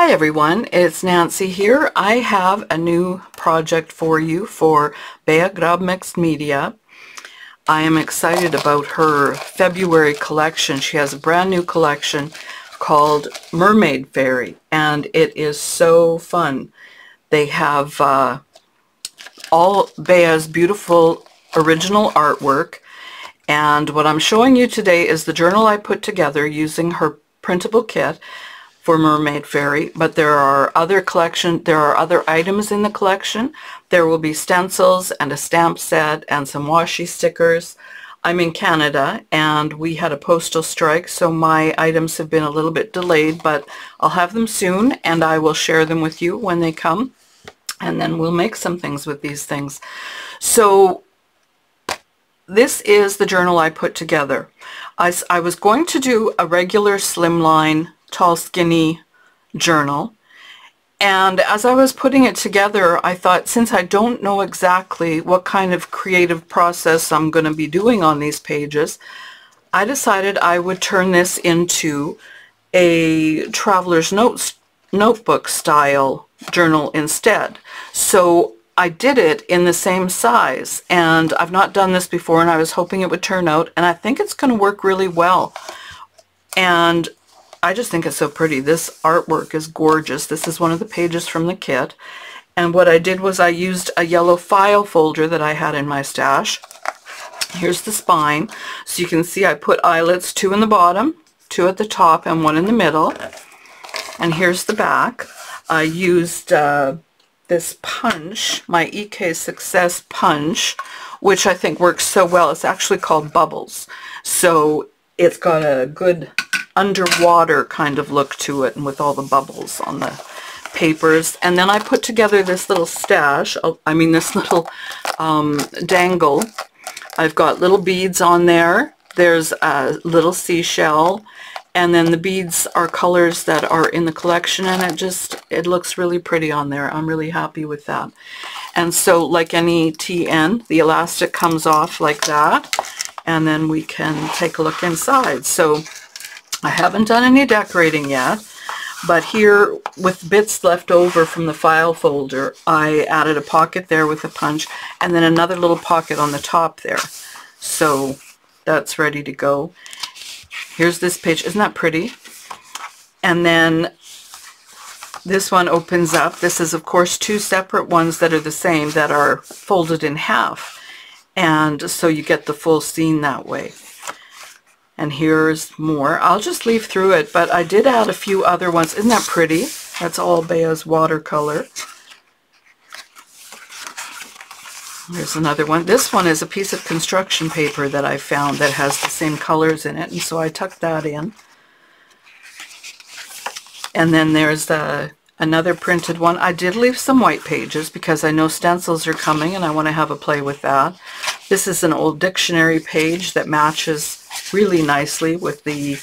Hi everyone, it's Nancy here. I have a new project for you for Grob Mixed Media. I am excited about her February collection. She has a brand new collection called Mermaid Fairy, and it is so fun. They have all Bea's beautiful original artwork, and what I'm showing you today is the journal I put together using her printable kit for Mermaid Fairy, but there are other items in the collection. There will be stencils and a stamp set and some washi stickers. I'm in Canada and we had a postal strike, so my items have been a little bit delayed, but I'll have them soon and I will share them with you when they come, and then we'll make some things with these things. So this is the journal I put together. I was going to do a regular slimline tall skinny journal, and as I was putting it together I thought, since I don't know exactly what kind of creative process I'm going to be doing on these pages, I decided I would turn this into a traveler's notebook style journal instead. So I did it in the same size, and I've not done this before and I was hoping it would turn out, and I think it's going to work really well. And I just think it's so pretty. This artwork is gorgeous. This is one of the pages from the kit. And what I did was I used a yellow file folder that I had in my stash. Here's the spine. So you can see I put eyelets, 2 in the bottom, 2 at the top, and 1 in the middle. And here's the back. I used this punch, my EK Success punch, which I think works so well. It's actually called Bubbles. So it's got a good underwater kind of look to it, and with all the bubbles on the papers. And then I put together this little stash, this little dangle. I've got little beads on there. There's a little seashell, and then the beads are colors that are in the collection, and it looks really pretty on there. I'm really happy with that. And so, like any TN, the elastic comes off like that, and then we can take a look inside. So I haven't done any decorating yet, but here, with bits left over from the file folder, I added a pocket there with a punch, and then another little pocket on the top there. So that's ready to go. Here's this page. Isn't that pretty? And then this one opens up. This is, of course, 2 separate ones that are the same, that are folded in half. And so you get the full scene that way. And here's more. I'll just leaf through it, but I did add a few other ones. Isn't that pretty? That's all Bea's watercolor. There's another one. This one is a piece of construction paper that I found that has the same colors in it, and so I tucked that in. And then there's another printed one. I did leave some white pages because I know stencils are coming and I want to have a play with that. This is an old dictionary page that matches really nicely with the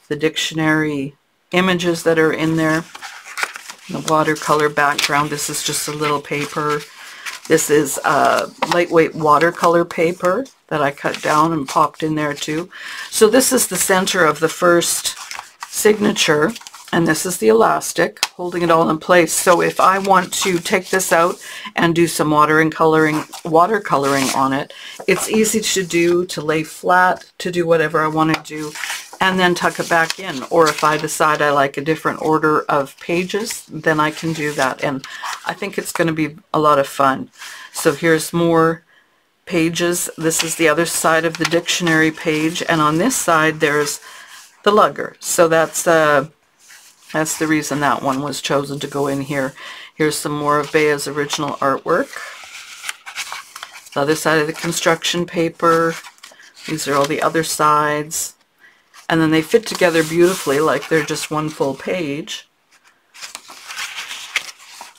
dictionary images that are in there. The watercolor background. This is just a little paper. This is lightweight watercolor paper that I cut down and popped in there too. So this is the center of the first signature, and this is the elastic holding it all in place. So if I want to take this out and do some watercoloring on it, it's easy to do, to lay flat, to do whatever I want to do, and then tuck it back in. Or if I decide I like a different order of pages, then I can do that. And I think it's going to be a lot of fun. So here's more pages. This is the other side of the dictionary page, and on this side there's the lugger. So that's the reason that one was chosen to go in here. Here's some more of Bea's original artwork. The other side of the construction paper. These are all the other sides. And then they fit together beautifully, like they're just one full page.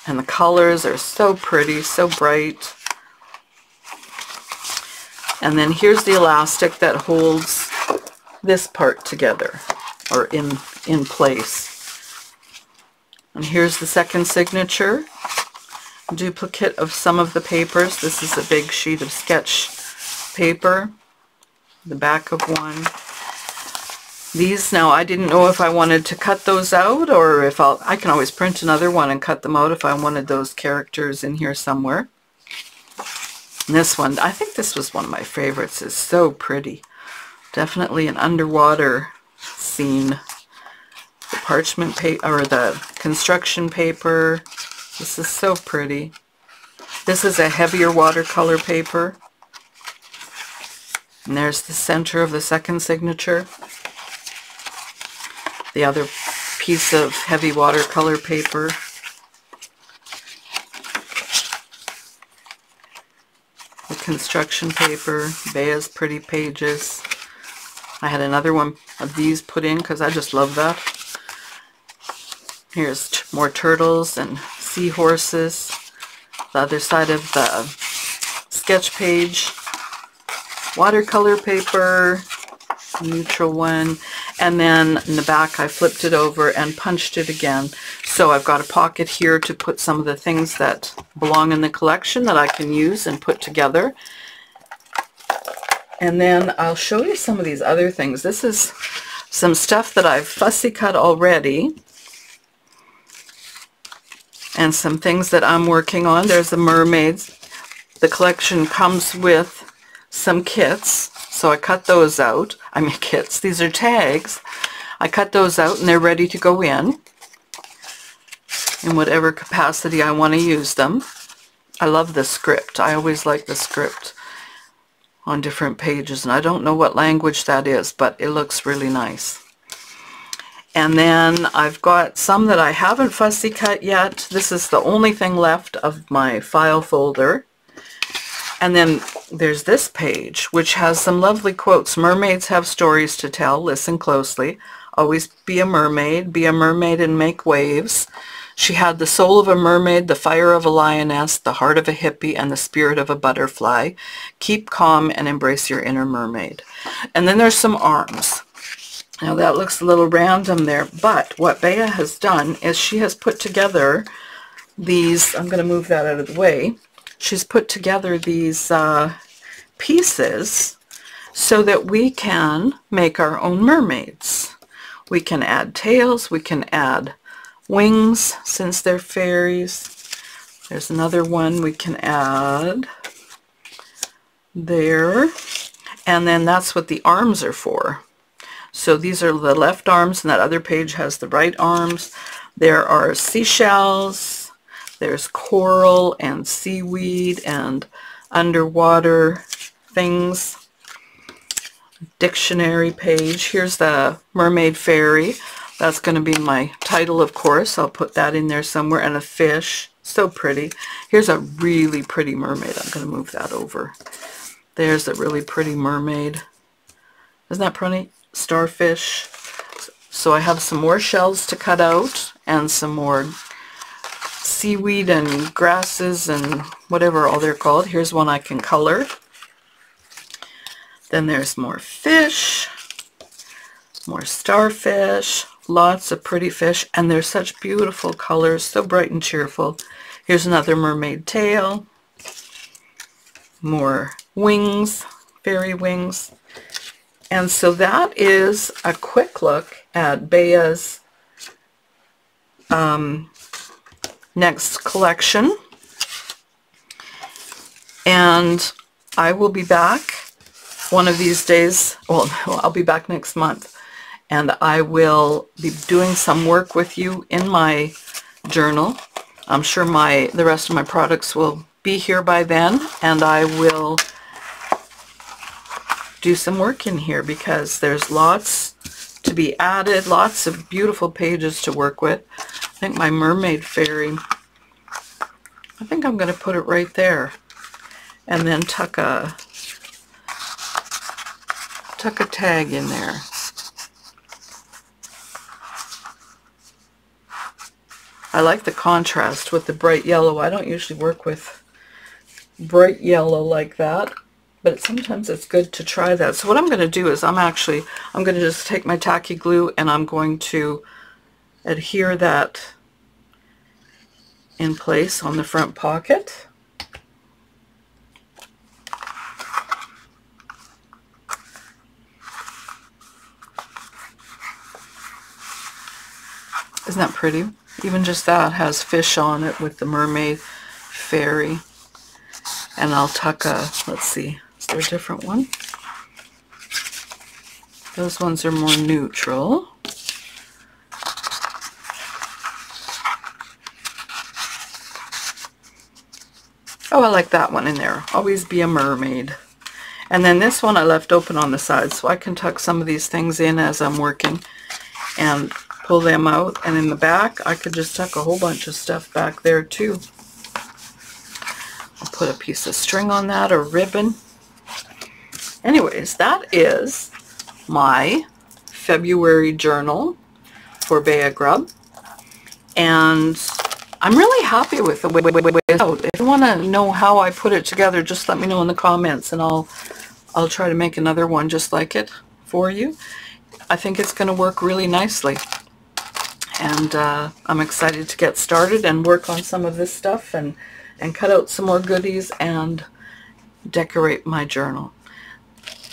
And the colors are so pretty, so bright. And then here's the elastic that holds this part together, or in place. And here's the second signature, duplicate of some of the papers. This is a big sheet of sketch paper, the back of one. These now, I didn't know if I wanted to cut those out or if I can always print another one and cut them out if I wanted those characters in here somewhere. And this one, I think this was one of my favorites. It's so pretty. Definitely an underwater scene. The parchment paper, or the construction paper. This is so pretty. This is a heavier watercolor paper. And there's the center of the second signature. The other piece of heavy watercolor paper. The construction paper, Bea's pretty pages. I had another one of these put in because I just love that. Here's more turtles and seahorses. The other side of the sketch page. Watercolor paper, neutral one, and then in the back I flipped it over and punched it again. So I've got a pocket here to put some of the things that belong in the collection that I can use and put together. And then I'll show you some of these other things. This is some stuff that I've fussy cut already, and some things that I'm working on. There's the mermaids. The collection comes with some kits, so I cut those out. I mean kits, these are tags. I cut those out and they're ready to go in whatever capacity I want to use them. I love the script. I always like the script on different pages, and I don't know what language that is, but it looks really nice. And then I've got some that I haven't fussy cut yet. This is the only thing left of my file folder. And then there's this page, which has some lovely quotes. Mermaids have stories to tell. Listen closely. Always be a mermaid and make waves. She had the soul of a mermaid, the fire of a lioness, the heart of a hippie, and the spirit of a butterfly. Keep calm and embrace your inner mermaid. And then there's some arms. Now that looks a little random there, but what Bea has done is she has put together these, I'm going to move that out of the way. She's put together these pieces so that we can make our own mermaids. We can add tails, we can add wings since they're fairies. There's another one we can add there. And then that's what the arms are for. So these are the left arms, and that other page has the right arms. There are seashells. There's coral and seaweed and underwater things. Dictionary page. Here's the Mermaid Fairy. That's going to be my title, of course. I'll put that in there somewhere. And a fish. So pretty. Here's a really pretty mermaid. I'm going to move that over. There's a really pretty mermaid. Isn't that pretty? Starfish. So I have some more shells to cut out and some more seaweed and grasses and whatever all they're called. Here's one I can color. Then there's more fish, more starfish, lots of pretty fish, and they're such beautiful colors, so bright and cheerful. Here's another mermaid tail, more wings, fairy wings. And so that is a quick look at Bea's next collection. And I will be back one of these days. Well, I'll be back next month. And I will be doing some work with you in my journal. I'm sure the rest of my products will be here by then. And I will do some work in here because there's lots to be added, lots of beautiful pages to work with. I think my Mermaid Fairy, I think I'm going to put it right there and then tuck a tag in there. I like the contrast with the bright yellow. I don't usually work with bright yellow like that, but sometimes it's good to try that. So what I'm going to do is I'm going to just take my tacky glue and I'm going to adhere that in place on the front pocket. Isn't that pretty? Even just that has fish on it with the Mermaid Fairy. And I'll tuck a, let's see, is there a different one? Those ones are more neutral. Oh, I like that one in there. Always be a mermaid. And then this one I left open on the side, so I can tuck some of these things in as I'm working and pull them out. And in the back, I could just tuck a whole bunch of stuff back there too. I'll put a piece of string on that, or ribbon. Anyways, that is my February journal for Bea Grob. And I'm really happy with the way it's out. If you want to know how I put it together, just let me know in the comments, and I'll try to make another one just like it for you. I think it's going to work really nicely. And I'm excited to get started and work on some of this stuff and cut out some more goodies and decorate my journal.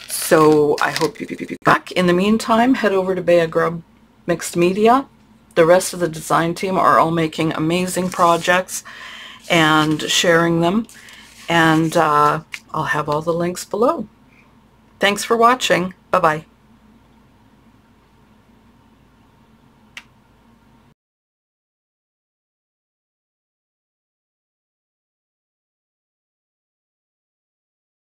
So I hope you be back. In the meantime, head over to Bea Grob Mixed Media. The rest of the design team are all making amazing projects and sharing them. And I'll have all the links below. Thanks for watching. Bye-bye.